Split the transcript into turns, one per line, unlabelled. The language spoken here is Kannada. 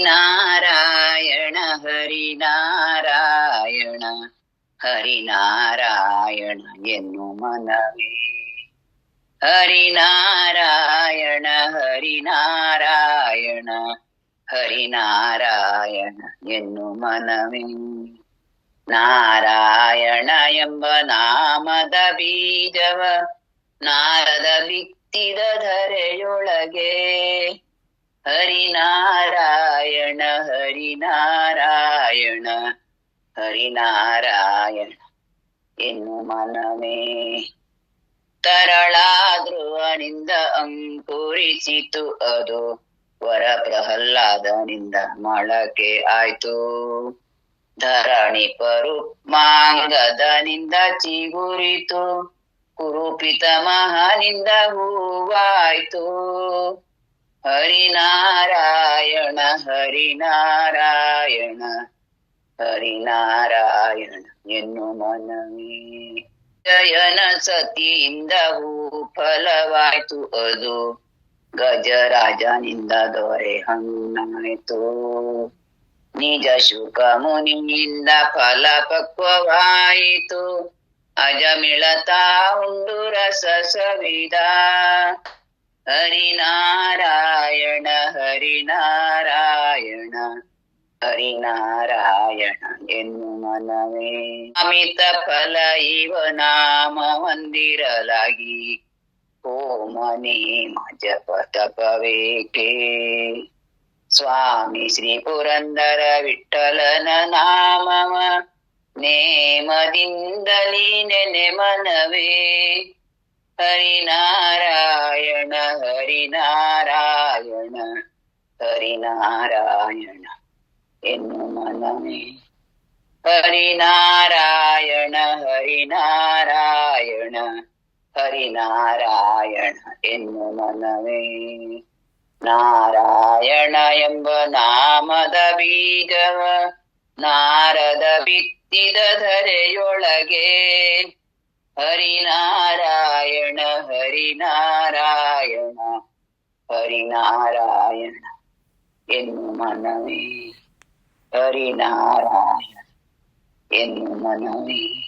ಹರಿನಾರಾಯಣ ಹರಿನಾರಾಯಣ ಹರಿನಾರಾಯಣ ಎನ್ನು ಮನವೇ. ಹರಿನಾರಾಯಣ ಹರಿನಾರಾಯಣ ಹರಿನಾರಾಯಣ ಎನ್ನು ಮನವೇ. ನಾರಾಯಣ ಎಂಬ ನಾಮದ ಬೀಜವ ನಾರದ ಬಿತ್ತಿದ ಧರೆಯೊಳಗೆ. ಹರಿನಾರಾಯಣ ಹರಿನಾರಾಯಣ ಹರಿನಾರಾಯಣ ಎನ್ನು ಮನವೇ. ತರಳಾಧ್ರುವನಿಂದ ಅಂಕುರಿಸಿತು ಅದು, ವರ ಪ್ರಹ್ಲಾದನಿಂದ ಮೊಳಕೆ ಆಯ್ತು. ಧರಣಿ ಪರುಮಾಂಗದನಿಂದ ಚಿಗುರಿತು, ಕುರುಪಿತ ಮಹನಿಂದ ಹೂವಾಯ್ತು. ಹರಿನಾರಾಯಣ ಹರಿನಾರಾಯಣ ಹರಿನಾರಾಯಣ ಎನ್ನು ಮನವೇ. ಜಯನ ಸತಿಯಿಂದ ಹೂ ಫಲವಾಯ್ತು ಅದು, ಗಜರಾಜನಿಂದ ದೊರೆ ಹಣ್ಣಾಯ್ತು. ನಿಜ ಶುಕ ಮುನಿಯಿಂದ ಫಲ ಪಕ್ವವಾಯಿತು, ಅಜಮಿಳತಾ ಉಂಡು ರಸ ಸವಿದ. ಹರಿನಾರಾಯಣ ಹರಿನಾರಾಯಣ ಹರಿನಾರಾಯಣ ಎನ್ನು ಮನವೇ. ಅಮಿತ ಫಲ ಇವ ನಾಮ ಹೊಂದಿರಲಾಗಿ, ಓಮನೇ ಜಪ ತಪವೇಕೆ. ಸ್ವಾಮಿ ಶ್ರೀ ಪುರಂದರ ವಿಠ್ಠಲನ ನಾಮವ ನೇಮದಿಂದಲೀ ನೆನೆ ಮನವೇ. ಹರಿನಾರಾಯಣ ಹರಿನಾರಾಯಣ ಹರಿನಾರಾಯಣ ಎನ್ನು ಮನವೇ. ಹರಿನಾರಾಯಣ ಹರಿನಾರಾಯಣ ಹರಿನಾರಾಯಣ ಎನ್ನು ಮನವೇ. ನಾರಾಯಣ ಎಂಬ ನಾಮದ ಬೀಜವ ನಾರದ ಬಿತ್ತಿದ ಧರೆಯೊಳಗೆ. ಹರಿನಾರಾಯಣ ಹರಿನಾರಾಯಣ ಹರಿನಾರಾಯಣ ಎನ್ನು ಮನವೇ. ಹರಿನಾರಾಯಣ ಎನ್ನು ಮನವೇ.